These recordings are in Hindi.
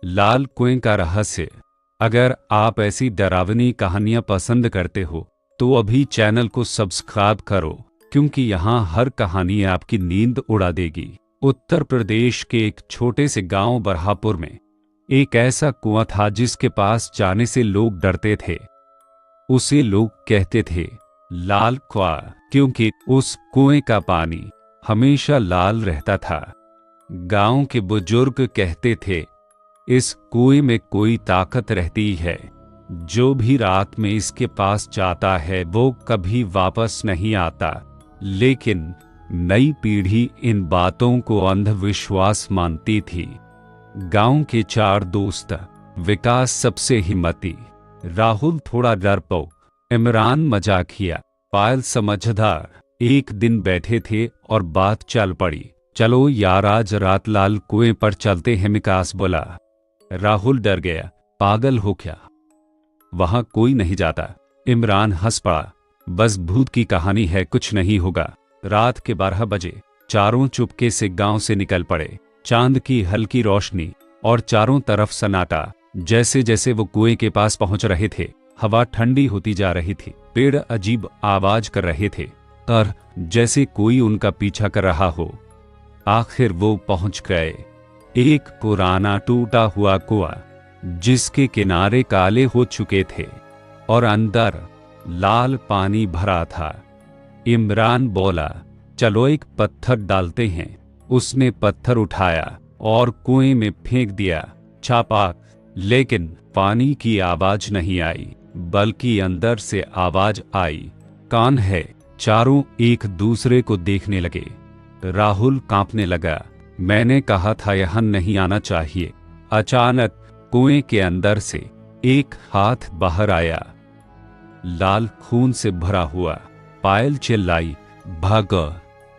लाल कुएं का रहस्य। अगर आप ऐसी डरावनी कहानियां पसंद करते हो तो अभी चैनल को सब्सक्राइब करो, क्योंकि यहाँ हर कहानी आपकी नींद उड़ा देगी। उत्तर प्रदेश के एक छोटे से गांव बरहापुर में एक ऐसा कुआं था जिसके पास जाने से लोग डरते थे। उसे लोग कहते थे लाल कुआं, क्योंकि उस कुएं का पानी हमेशा लाल रहता था। गांव के बुजुर्ग कहते थे इस कुएं में कोई ताकत रहती है, जो भी रात में इसके पास जाता है वो कभी वापस नहीं आता। लेकिन नई पीढ़ी इन बातों को अंधविश्वास मानती थी। गांव के 4 दोस्त, विकास सबसे हिम्मती, राहुल थोड़ा डरपोक, इमरान मजाकिया, पायल समझदार, एक दिन बैठे थे और बात चल पड़ी। चलो यार, आज रात लाल कुएं पर चलते हैं, विकास बोला। राहुल डर गया, पागल हो क्या, वहां कोई नहीं जाता। इमरान हंस पड़ा, बस भूत की कहानी है, कुछ नहीं होगा। रात के 12 बजे चारों चुपके से गांव से निकल पड़े। चांद की हल्की रोशनी और चारों तरफ सन्नाटा। जैसे जैसे वो कुएं के पास पहुंच रहे थे, हवा ठंडी होती जा रही थी। पेड़ अजीब आवाज कर रहे थे, और जैसे कोई उनका पीछा कर रहा हो। आखिर वो पहुंच गए एक पुराना टूटा हुआ कुआं, जिसके किनारे काले हो चुके थे और अंदर लाल पानी भरा था। इमरान बोला, चलो एक पत्थर डालते हैं। उसने पत्थर उठाया और कुएं में फेंक दिया। छापाक, लेकिन पानी की आवाज नहीं आई, बल्कि अंदर से आवाज आई, कौन है? चारों एक दूसरे को देखने लगे। राहुल कांपने लगा, मैंने कहा था यहाँ नहीं आना चाहिए। अचानक कुएं के अंदर से एक हाथ बाहर आया, लाल खून से भरा हुआ। पायल चिल्लाई, भागो,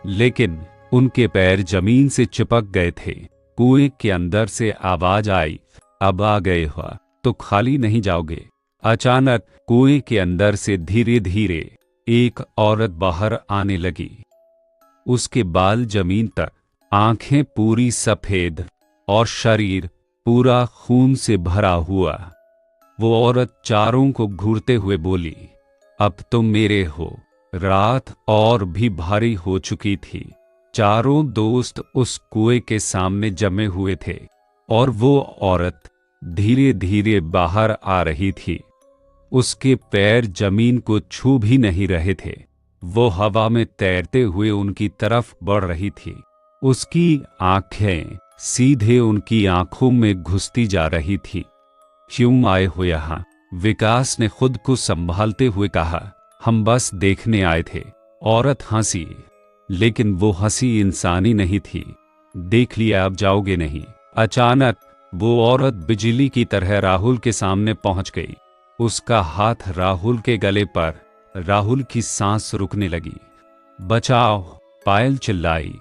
लेकिन उनके पैर जमीन से चिपक गए थे। कुएं के अंदर से आवाज आई, अब आ गए हो तो खाली नहीं जाओगे। अचानक कुएं के अंदर से धीरे धीरे एक औरत बाहर आने लगी। उसके बाल जमीन तक, आंखें पूरी सफेद और शरीर पूरा खून से भरा हुआ। वो औरत चारों को घूरते हुए बोली, अब तुम मेरे हो। रात और भी भारी हो चुकी थी। चारों दोस्त उस कुएं के सामने जमे हुए थे और वो औरत धीरे धीरे बाहर आ रही थी। उसके पैर जमीन को छू भी नहीं रहे थे। वो हवा में तैरते हुए उनकी तरफ बढ़ रही थी। उसकी आंखें सीधे उनकी आंखों में घुसती जा रही थी। क्यों आए हो यहाँ? विकास ने खुद को संभालते हुए कहा, हम बस देखने आए थे। औरत हंसी, लेकिन वो हंसी इंसानी नहीं थी। देख लिया, अब जाओगे नहीं। अचानक वो औरत बिजली की तरह राहुल के सामने पहुंच गई। उसका हाथ राहुल के गले पर। राहुल की सांस रुकने लगी। बचाओ, पायल चिल्लाई,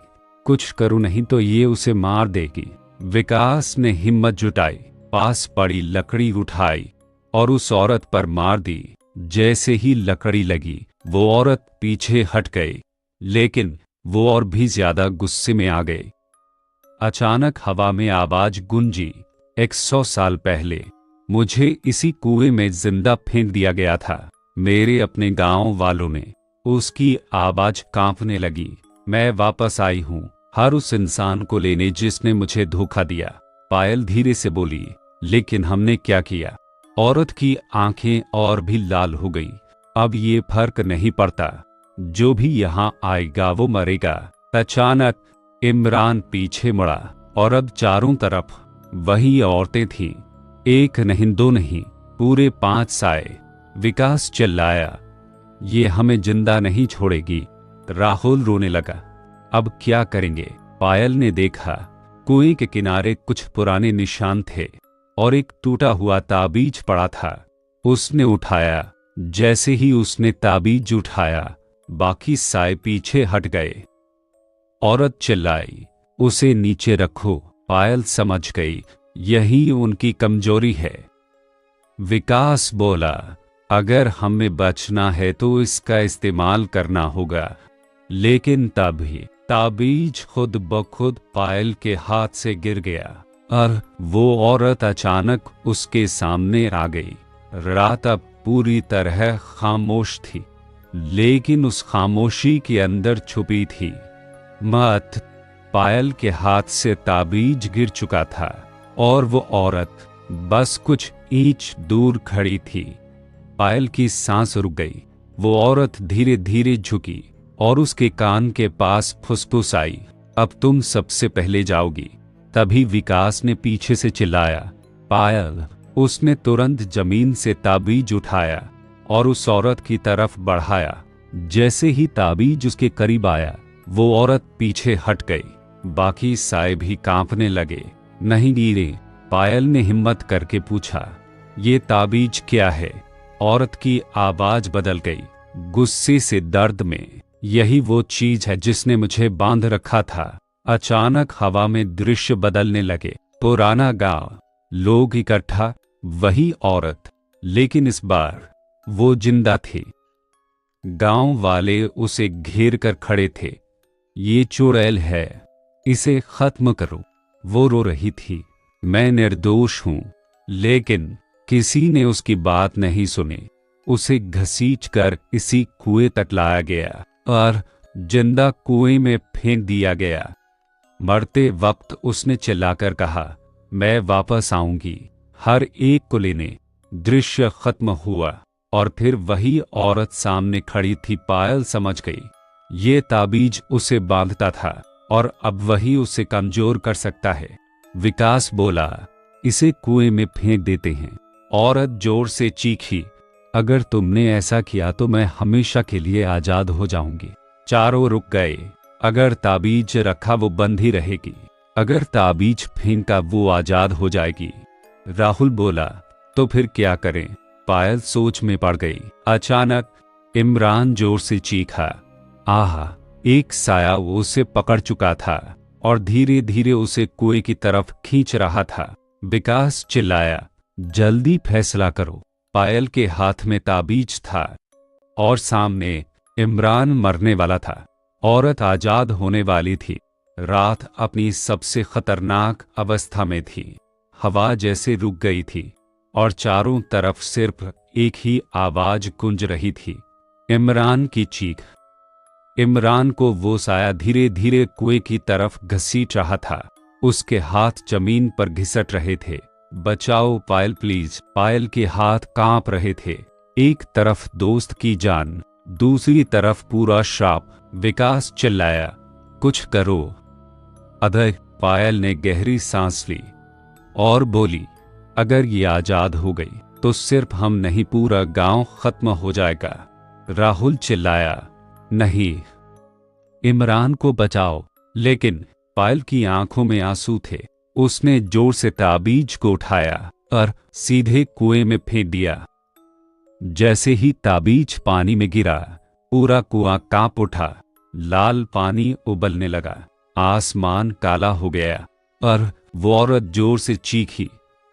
कुछ करो नहीं तो ये उसे मार देगी। विकास ने हिम्मत जुटाई, पास पड़ी लकड़ी उठाई और उस औरत पर मार दी। जैसे ही लकड़ी लगी, वो औरत पीछे हट गई, लेकिन वो और भी ज्यादा गुस्से में आ गए। अचानक हवा में आवाज गूंजी, 100 साल पहले मुझे इसी कुएं में जिंदा फेंक दिया गया था, मेरे अपने गांव वालों ने। उसकी आवाज कांपने लगी, मैं वापस आई हूं, हर उस इंसान को लेने जिसने मुझे धोखा दिया। पायल धीरे से बोली, लेकिन हमने क्या किया? औरत की आंखें और भी लाल हो गई। अब ये फर्क नहीं पड़ता, जो भी यहां आएगा वो मरेगा। अचानक इमरान पीछे मुड़ा और अब चारों तरफ वही औरतें थीं। एक नहीं, दो नहीं, पूरे 5 साए। विकास चिल्लाया, ये हमें जिंदा नहीं छोड़ेगी। राहुल रोने लगा, अब क्या करेंगे? पायल ने देखा, कुएं के किनारे कुछ पुराने निशान थे और एक टूटा हुआ ताबीज पड़ा था। उसने उठाया। जैसे ही उसने ताबीज उठाया, बाकी साए पीछे हट गए। औरत चिल्लाई, उसे नीचे रखो। पायल समझ गई, यही उनकी कमजोरी है। विकास बोला, अगर हमें बचना है तो इसका इस्तेमाल करना होगा। लेकिन तभी ताबीज खुद ब खुद पायल के हाथ से गिर गया। और वो औरत अचानक उसके सामने आ गई। रात अब पूरी तरह खामोश थी, लेकिन उस खामोशी के अंदर छुपी थी मौत। पायल के हाथ से ताबीज गिर चुका था और वो औरत बस कुछ इंच दूर खड़ी थी। पायल की सांस रुक गई। वो औरत धीरे धीरे झुकी और उसके कान के पास फुसफुसाई, अब तुम सबसे पहले जाओगी। तभी विकास ने पीछे से चिल्लाया, पायल। उसने तुरंत जमीन से ताबीज उठाया और उस औरत की तरफ बढ़ाया। जैसे ही ताबीज उसके करीब आया, वो औरत पीछे हट गई। बाकी साए भी कांपने लगे। नहीं गिरे। पायल ने हिम्मत करके पूछा, ये ताबीज क्या है? औरत की आवाज बदल गई, गुस्से से, दर्द में। यही वो चीज है जिसने मुझे बांध रखा था। अचानक हवा में दृश्य बदलने लगे। पुराना गांव, लोग इकट्ठा, वही औरत, लेकिन इस बार वो जिंदा थी। गांव वाले उसे घेर कर खड़े थे। ये चुड़ैल है, इसे खत्म करो। वो रो रही थी, मैं निर्दोष हूं। लेकिन किसी ने उसकी बात नहीं सुनी। उसे घसीटकर इसी कुएं तक लाया गया और जिंदा कुएं में फेंक दिया गया। मरते वक्त उसने चिल्लाकर कहा, मैं वापस आऊंगी, हर एक को लेने। दृश्य खत्म हुआ और फिर वही औरत सामने खड़ी थी। पायल समझ गई, ये ताबीज उसे बांधता था और अब वही उसे कमजोर कर सकता है। विकास बोला, इसे कुएं में फेंक देते हैं। औरत जोर से चीखी, अगर तुमने ऐसा किया तो मैं हमेशा के लिए आजाद हो जाऊंगी। चारों रुक गए। अगर ताबीज रखा वो बंधी रहेगी, अगर ताबीज फेंका वो आजाद हो जाएगी। राहुल बोला, तो फिर क्या करें? पायल सोच में पड़ गई। अचानक इमरान जोर से चीखा, आहा। एक साया उसे पकड़ चुका था और धीरे धीरे उसे कुएं की तरफ खींच रहा था। विकास चिल्लाया, जल्दी फैसला करो। पायल के हाथ में ताबीज था और सामने इमरान मरने वाला था। औरत आजाद होने वाली थी। रात अपनी सबसे खतरनाक अवस्था में थी। हवा जैसे रुक गई थी और चारों तरफ सिर्फ एक ही आवाज गूंज रही थी, इमरान की चीख। इमरान को वो साया धीरे धीरे कुएं की तरफ घसीट रहा था। उसके हाथ जमीन पर घिसट रहे थे। बचाओ पायल, प्लीज। पायल के हाथ कांप रहे थे। एक तरफ दोस्त की जान, दूसरी तरफ पूरा श्राप। विकास चिल्लाया, कुछ करो। अधर। पायल ने गहरी सांस ली और बोली, अगर ये आजाद हो गई तो सिर्फ हम नहीं, पूरा गांव खत्म हो जाएगा। राहुल चिल्लाया, नहीं, इमरान को बचाओ। लेकिन पायल की आंखों में आंसू थे। उसने जोर से ताबीज को उठाया और सीधे कुएं में फेंक दिया। जैसे ही ताबीज पानी में गिरा, पूरा कुआं कांप उठा। लाल पानी उबलने लगा, आसमान काला हो गया और वो औरत जोर से चीखी,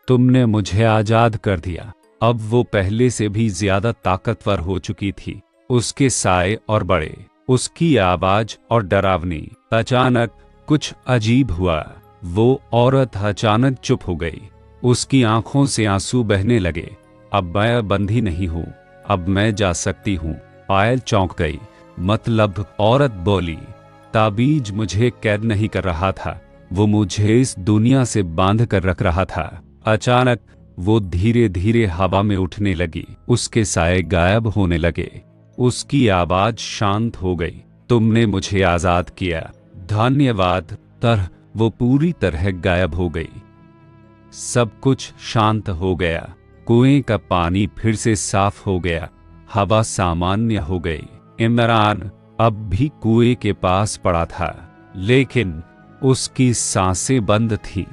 तुमने मुझे आजाद कर दिया। अब वो पहले से भी ज्यादा ताकतवर हो चुकी थी। उसके साए और बड़े, उसकी आवाज और डरावनी। अचानक कुछ अजीब हुआ। वो औरत अचानक चुप हो गई। उसकी आंखों से आंसू बहने लगे। अब मैं बंधी नहीं हूं, अब मैं जा सकती हूं। पायल चौंक गई। मतलब? औरत बोली, ताबीज मुझे कैद नहीं कर रहा था, वो मुझे इस दुनिया से बांध कर रख रहा था। अचानक वो धीरे धीरे हवा में उठने लगी। उसके साए गायब होने लगे। उसकी आवाज शांत हो गई, तुमने मुझे आजाद किया, धन्यवाद। वो पूरी तरह गायब हो गई। सब कुछ शांत हो गया। कुएं का पानी फिर से साफ हो गया। हवा सामान्य हो गई। इमरान अब भी कुएं के पास पड़ा था, लेकिन उसकी सांसें बंद थीं।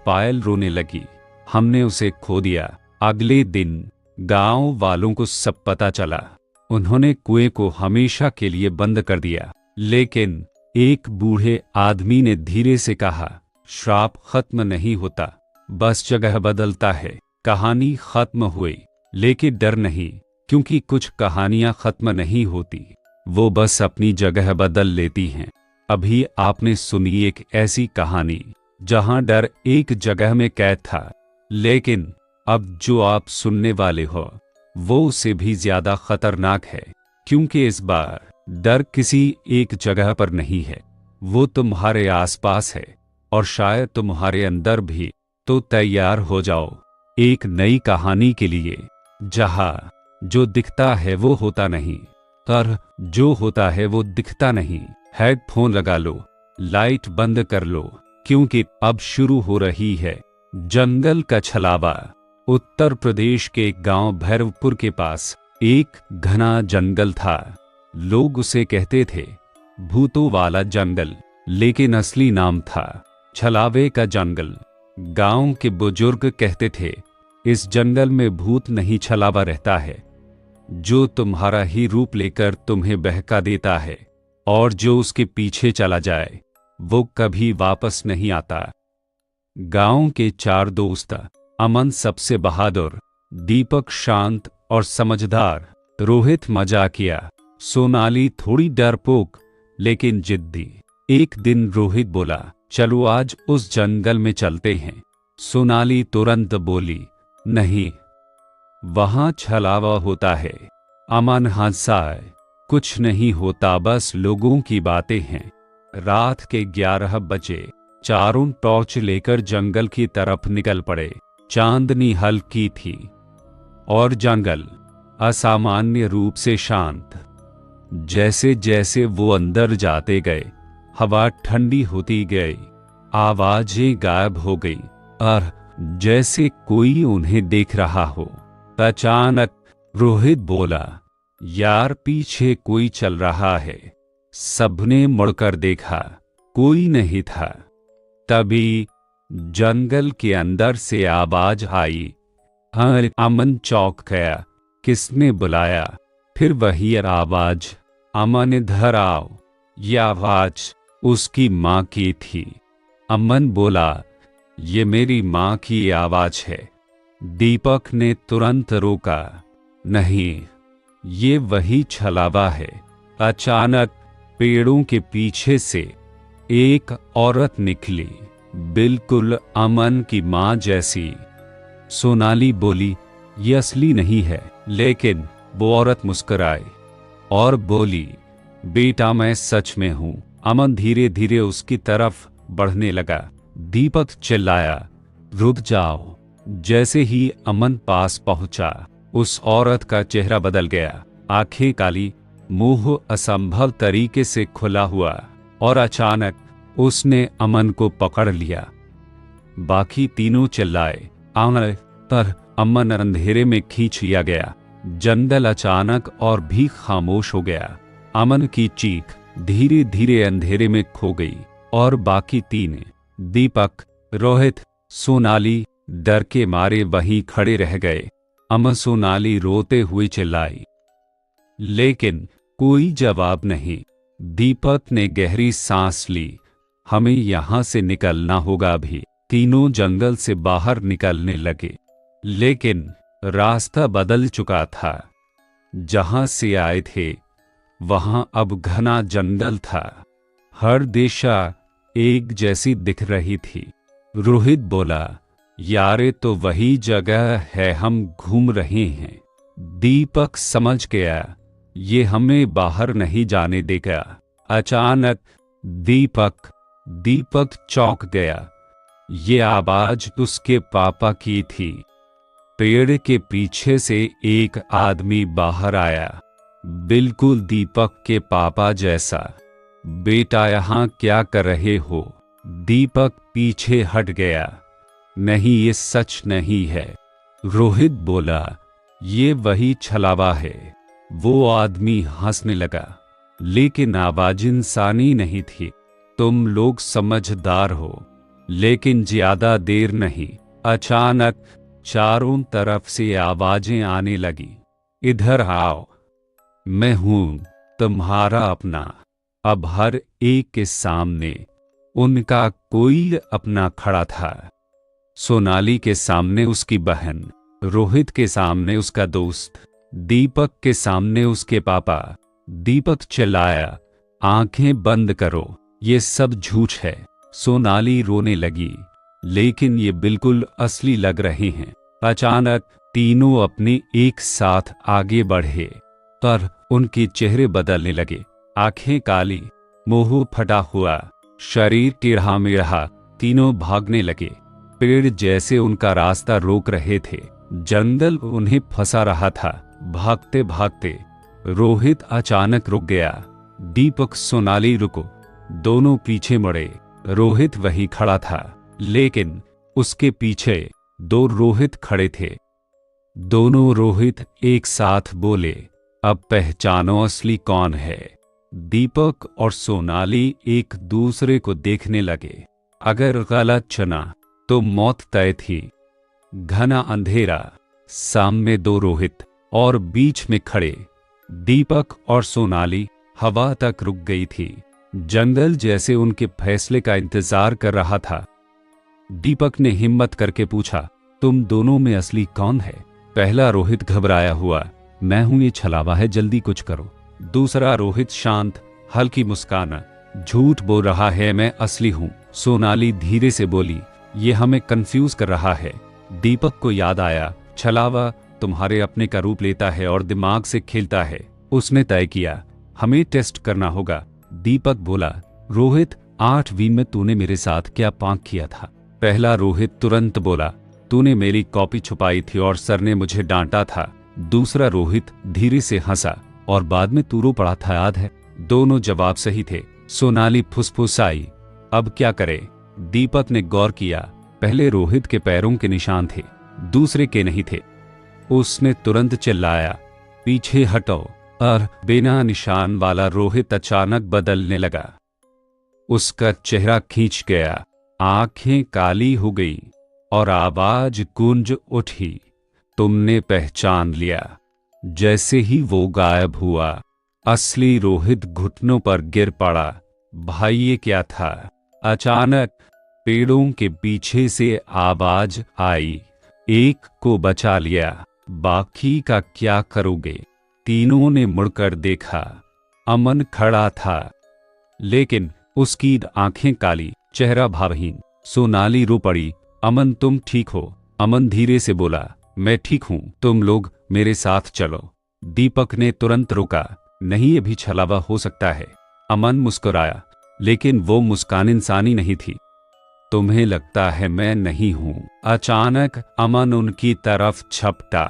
पायल रोने लगी, हमने उसे खो दिया। अगले दिन गांव वालों को सब पता चला। उन्होंने कुएं को हमेशा के लिए बंद कर दिया। लेकिन एक बूढ़े आदमी ने धीरे से कहा, श्राप खत्म नहीं होता, बस जगह बदलता है। कहानी खत्म हुई, लेकिन डर नहीं, क्योंकि कुछ कहानियां खत्म नहीं होती, वो बस अपनी जगह बदल लेती हैं। अभी आपने सुनी एक ऐसी कहानी जहां डर एक जगह में कैद था, लेकिन अब जो आप सुनने वाले हो वो उससे भी ज्यादा खतरनाक है, क्योंकि इस बार डर किसी एक जगह पर नहीं है, वो तुम्हारे आसपास है और शायद तुम्हारे अंदर भी। तो तैयार हो जाओ एक नई कहानी के लिए, जहां जो दिखता है वो होता नहीं और जो होता है वो दिखता नहीं। हेडफोन लगा लो, लाइट बंद कर लो, क्योंकि अब शुरू हो रही है जंगल का छलावा। उत्तर प्रदेश के एक गांव भैरवपुर के पास एक घना जंगल था। लोग उसे कहते थे भूतों वाला जंगल, लेकिन असली नाम था छलावे का जंगल। गांव के बुजुर्ग कहते थे इस जंगल में भूत नहीं, छलावा रहता है, जो तुम्हारा ही रूप लेकर तुम्हें बहका देता है, और जो उसके पीछे चला जाए वो कभी वापस नहीं आता। गांव के 4 दोस्त, अमन सबसे बहादुर, दीपक शांत और समझदार, रोहित मजाकिया, सोनाली थोड़ी डरपोक लेकिन जिद्दी। एक दिन रोहित बोला, चलो आज उस जंगल में चलते हैं। सोनाली तुरंत बोली, नहीं, वहां छलावा होता है। अमन हंसा, कुछ नहीं होता, बस लोगों की बातें हैं। रात के 11 बजे चारों टॉर्च लेकर जंगल की तरफ निकल पड़े। चांदनी हल्की थी और जंगल असामान्य रूप से शांत। जैसे जैसे वो अंदर जाते गए, हवा ठंडी होती गई, आवाजें गायब हो गई और जैसे कोई उन्हें देख रहा हो। अचानक रोहित बोला, यार पीछे कोई चल रहा है। सबने मुड़कर देखा, कोई नहीं था। तभी जंगल के अंदर से आवाज आई। अमन चौंक गया, किसने बुलाया? फिर वही आवाज, अमन इधर आओ। यह आवाज उसकी माँ की थी। अमन बोला, ये मेरी माँ की आवाज है। दीपक ने तुरंत रोका, नहीं, ये वही छलावा है। अचानक पेड़ों के पीछे से एक औरत निकली, बिल्कुल अमन की माँ जैसी। सोनाली बोली, ये असली नहीं है, लेकिन वो औरत मुस्कुराई और बोली, बेटा मैं सच में हूं। अमन धीरे धीरे उसकी तरफ बढ़ने लगा। दीपक चिल्लाया, रुक जाओ। जैसे ही अमन पास पहुंचा, उस औरत का चेहरा बदल गया। आंखें काली, मुंह असंभव तरीके से खुला हुआ और अचानक उसने अमन को पकड़ लिया। बाकी तीनों चिल्लाए, पर अमन अंधेरे में खींच लिया गया। जंगल अचानक और भी खामोश हो गया। अमन की चीख धीरे धीरे अंधेरे में खो गई और बाकी तीन, दीपक, रोहित, सोनाली, डर के मारे वहीं खड़े रह गए। अमन सोनाली रोते हुए चिल्लाई, लेकिन कोई जवाब नहीं। दीपक ने गहरी सांस ली, हमें यहां से निकलना होगा अभी। तीनों जंगल से बाहर निकलने लगे, लेकिन रास्ता बदल चुका था। जहां से आए थे वहां अब घना जंगल था। हर दिशा एक जैसी दिख रही थी। रोहित बोला, यार ये तो वही जगह है हम घूम रहे हैं। दीपक समझ गया, ये हमें बाहर नहीं जाने देगा। अचानक दीपक चौंक गया। ये आवाज उसके पापा की थी। पेड़ के पीछे से एक आदमी बाहर आया, बिल्कुल दीपक के पापा जैसा। बेटा यहाँ क्या कर रहे हो? दीपक पीछे हट गया। नहीं, ये सच नहीं है। रोहित बोला, ये वही छलावा है। वो आदमी हंसने लगा, लेकिन आवाज इंसानी नहीं थी। तुम लोग समझदार हो, लेकिन ज्यादा देर नहीं। अचानक चारों तरफ से आवाजें आने लगी, इधर आओ, मैं हूं तुम्हारा अपना। अब हर एक के सामने उनका कोई अपना खड़ा था। सोनाली के सामने उसकी बहन, रोहित के सामने उसका दोस्त, दीपक के सामने उसके पापा। दीपक चिल्लाया, आंखें बंद करो, ये सब झूठ है। सोनाली रोने लगी, लेकिन ये बिल्कुल असली लग रहे हैं। अचानक तीनों अपने एक साथ आगे बढ़े और उनके चेहरे बदलने लगे। आंखें काली, मुंह फटा हुआ, शरीर टेढ़ा मेढ़ा। तीनों भागने लगे। पेड़ जैसे उनका रास्ता रोक रहे थे, जंगल उन्हें फंसा रहा था। भागते भागते रोहित अचानक रुक गया। दीपक, सोनाली रुको। दोनों पीछे मुड़े। रोहित वहीं खड़ा था, लेकिन उसके पीछे दो रोहित खड़े थे। दोनों रोहित एक साथ बोले, अब पहचानो असली कौन है। दीपक और सोनाली एक दूसरे को देखने लगे। अगर गलत चुना तो मौत तय थी। घना अंधेरा, सामने दो रोहित और बीच में खड़े दीपक और सोनाली। हवा तक रुक गई थी। जंगल जैसे उनके फैसले का इंतजार कर रहा था। दीपक ने हिम्मत करके पूछा, तुम दोनों में असली कौन है? पहला रोहित घबराया हुआ, मैं हूं, ये छलावा है, जल्दी कुछ करो। दूसरा रोहित शांत, हल्की मुस्कान, झूठ बोल रहा है, मैं असली हूं। सोनाली धीरे से बोली, ये हमें कंफ्यूज कर रहा है। दीपक को याद आया, छलावा तुम्हारे अपने का रूप लेता है और दिमाग से खेलता है। उसने तय किया, हमें टेस्ट करना होगा। दीपक बोला, रोहित, 8वीं में तूने मेरे साथ क्या पांक किया था? पहला रोहित तुरंत बोला, तूने मेरी कॉपी छुपाई थी और सर ने मुझे डांटा था। दूसरा रोहित धीरे से हंसा, और बाद में तू रो पड़ा था, याद है? दोनों जवाब सही थे। सोनाली फुसफुसाई, अब क्या करे? दीपक ने गौर किया, पहले रोहित के पैरों के निशान थे, दूसरे के नहीं थे। उसने तुरंत चिल्लाया, पीछे हटो, और बिना निशान वाला रोहित अचानक बदलने लगा। उसका चेहरा खींच गया, आंखें काली हो गई और आवाज गूंज उठी, तुमने पहचान लिया। जैसे ही वो गायब हुआ, असली रोहित घुटनों पर गिर पड़ा। भाई, ये क्या था? अचानक पेड़ों के पीछे से आवाज आई, एक को बचा लिया, बाकी का क्या करोगे? तीनों ने मुड़कर देखा। अमन खड़ा था, लेकिन उसकी आंखें काली, चेहरा भावहीन। सोनाली रो पड़ी, अमन तुम ठीक हो? अमन धीरे से बोला, मैं ठीक हूं, तुम लोग मेरे साथ चलो। दीपक ने तुरंत रोका, नहीं, ये भी छलावा हो सकता है। अमन मुस्कुराया, लेकिन वो मुस्कान इंसानी नहीं थी। तुम्हें लगता है मैं नहीं हूं? अचानक अमन उनकी तरफ झपटा।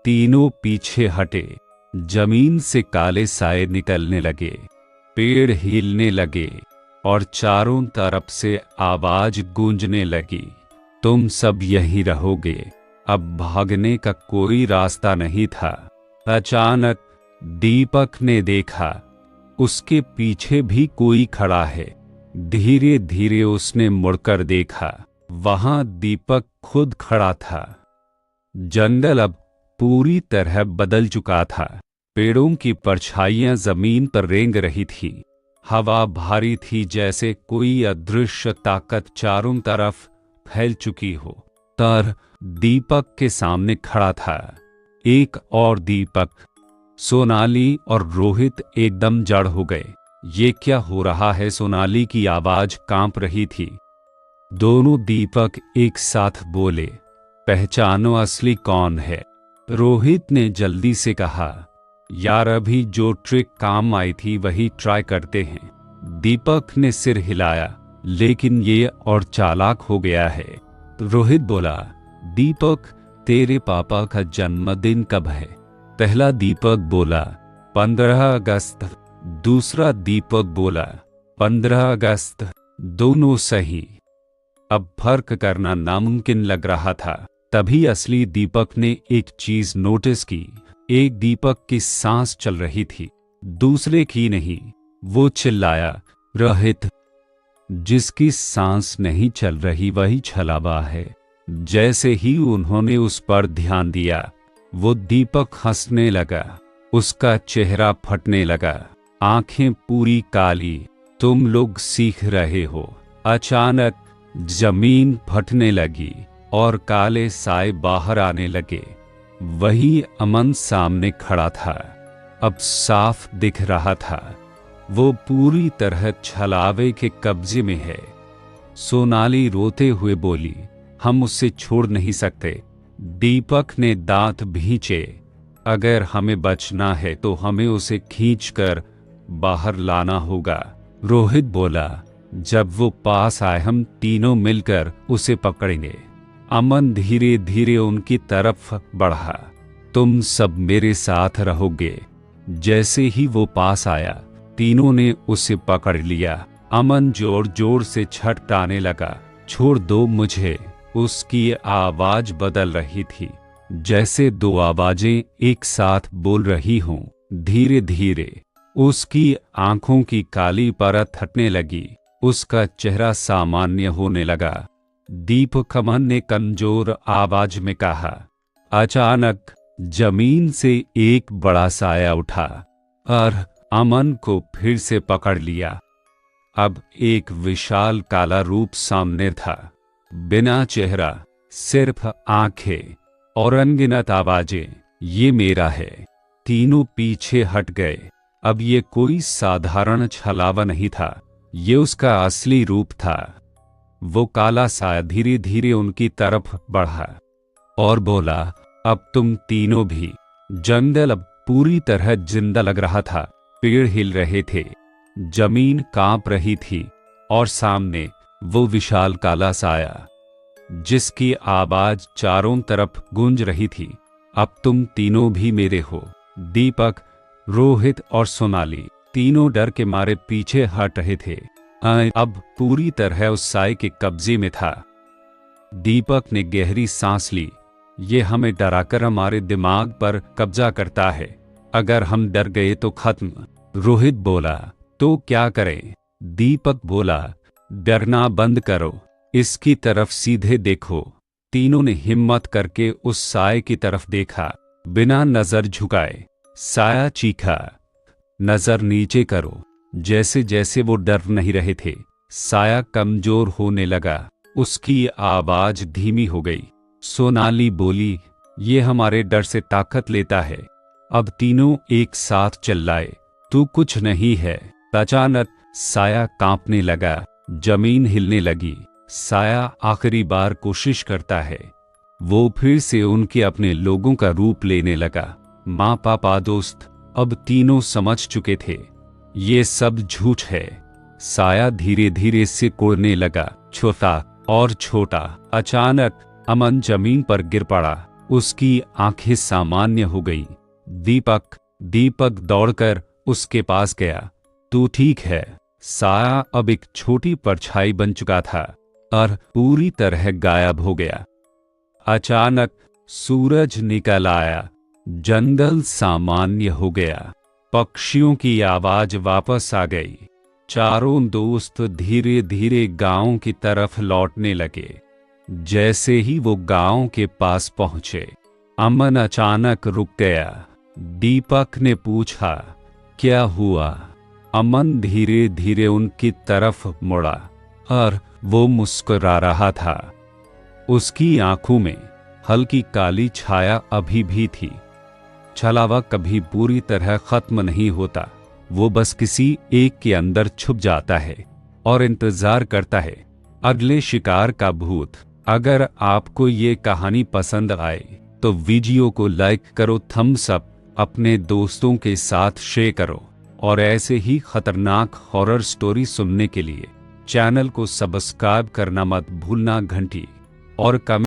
तीनों पीछे हटे। जमीन से काले साए निकलने लगे, पेड़ हिलने लगे और चारों तरफ से आवाज गूंजने लगी, तुम सब यहीं रहोगे, अब भागने का कोई रास्ता नहीं था। अचानक दीपक ने देखा, उसके पीछे भी कोई खड़ा है। धीरे धीरे उसने मुड़कर देखा, वहां दीपक खुद खड़ा था। जंगल अब पूरी तरह बदल चुका था। पेड़ों की परछाइयां जमीन पर रेंग रही थी। हवा भारी थी, जैसे कोई अदृश्य ताकत चारों तरफ फैल चुकी हो। तर दीपक के सामने खड़ा था एक और दीपक। सोनाली और रोहित एकदम जड़ हो गए। ये क्या हो रहा है? सोनाली की आवाज कांप रही थी। दोनों दीपक एक साथ बोले, पहचानो असली कौन है? रोहित ने जल्दी से कहा, यार अभी जो ट्रिक काम आई थी वही ट्राई करते हैं। दीपक ने सिर हिलाया, लेकिन ये और चालाक हो गया है। रोहित बोला, दीपक तेरे पापा का जन्मदिन कब है? पहला दीपक बोला 15 अगस्त। दूसरा दीपक बोला 15 अगस्त। दोनों सही। अब फर्क करना नामुमकिन लग रहा था। तभी असली दीपक ने एक चीज नोटिस की, एक दीपक की सांस चल रही थी, दूसरे की नहीं। वो चिल्लाया, रोहित, जिसकी सांस नहीं चल रही वही छलावा है। जैसे ही उन्होंने उस पर ध्यान दिया, वो दीपक हंसने लगा, उसका चेहरा फटने लगा, आंखें पूरी काली। तुम लोग सीख रहे हो। अचानक जमीन फटने लगी और काले साए बाहर आने लगे। वही अमन सामने खड़ा था, अब साफ दिख रहा था। वो पूरी तरह छलावे के कब्जे में है। सोनाली रोते हुए बोली, हम उससे छोड़ नहीं सकते। दीपक ने दांत भींचे, अगर हमें बचना है तो हमें उसे खींचकर बाहर लाना होगा। रोहित बोला, जब वो पास आए हम तीनों मिलकर उसे पकड़ेंगे। अमन धीरे धीरे उनकी तरफ बढ़ा, तुम सब मेरे साथ रहोगे। जैसे ही वो पास आया, तीनों ने उसे पकड़ लिया। अमन जोर जोर से छटपटाने लगा, छोड़ दो मुझे। उसकी आवाज बदल रही थी, जैसे दो आवाजें एक साथ बोल रही हों। धीरे धीरे उसकी आंखों की काली परत हटने लगी, उसका चेहरा सामान्य होने लगा। दीपक अमन ने कमजोर आवाज में कहा। अचानक जमीन से एक बड़ा साया उठा और अमन को फिर से पकड़ लिया। अब एक विशाल काला रूप सामने था, बिना चेहरा, सिर्फ आंखें और अनगिनत आवाजें। ये मेरा है। तीनों पीछे हट गए। अब ये कोई साधारण छलावा नहीं था, ये उसका असली रूप था। वो काला साया धीरे धीरे उनकी तरफ बढ़ा और बोला, अब तुम तीनों भी। जंगल अब पूरी तरह जिंदा लग रहा था, पेड़ हिल रहे थे, जमीन कांप रही थी और सामने वो विशाल काला साया, जिसकी आवाज चारों तरफ गूंज रही थी। अब तुम तीनों भी मेरे हो। दीपक, रोहित और सोनाली तीनों डर के मारे पीछे हट रहे थे। अब पूरी तरह उस साए के कब्जे में था। दीपक ने गहरी सांस ली। ये हमें डराकर हमारे दिमाग पर कब्जा करता है, अगर हम डर गए तो खत्म। रोहित बोला, तो क्या करें? दीपक बोला, डरना बंद करो, इसकी तरफ सीधे देखो। तीनों ने हिम्मत करके उस साए की तरफ देखा, बिना नजर झुकाए। साया चीखा, नजर नीचे करो। जैसे जैसे वो डर नहीं रहे थे, साया कमजोर होने लगा, उसकी आवाज धीमी हो गई। सोनाली बोली, ये हमारे डर से ताकत लेता है। अब तीनों एक साथ चिल्लाए, तू कुछ नहीं है। अचानक साया कांपने लगा, जमीन हिलने लगी। साया आखिरी बार कोशिश करता है। वो फिर से उनके अपने लोगों का रूप लेने लगा, माँ, पापा, दोस्त। अब तीनों समझ चुके थे, ये सब झूठ है। साया धीरे धीरे सिकुड़ने लगा, छोटा और छोटा। अचानक अमन जमीन पर गिर पड़ा, उसकी आंखें सामान्य हो गई। दीपक दौड़कर उसके पास गया, तू ठीक है? साया अब एक छोटी परछाई बन चुका था और पूरी तरह गायब हो गया। अचानक सूरज निकल आया, जंगल सामान्य हो गया, पक्षियों की आवाज वापस आ गई। चारों दोस्त धीरे धीरे गांव की तरफ लौटने लगे। जैसे ही वो गांव के पास पहुंचे, अमन अचानक रुक गया। दीपक ने पूछा, क्या हुआ? अमन धीरे धीरे उनकी तरफ मुड़ा और वो मुस्कुरा रहा था। उसकी आंखों में हल्की काली छाया अभी भी थी। छलावा कभी पूरी तरह खत्म नहीं होता, वो बस किसी एक के अंदर छुप जाता है और इंतजार करता है अगले शिकार का भूत। अगर आपको ये कहानी पसंद आए तो वीडियो को लाइक करो, थम्स अप, अपने दोस्तों के साथ शेयर करो और ऐसे ही खतरनाक हॉरर स्टोरी सुनने के लिए चैनल को सब्सक्राइब करना मत भूलना। घंटी और कमेंट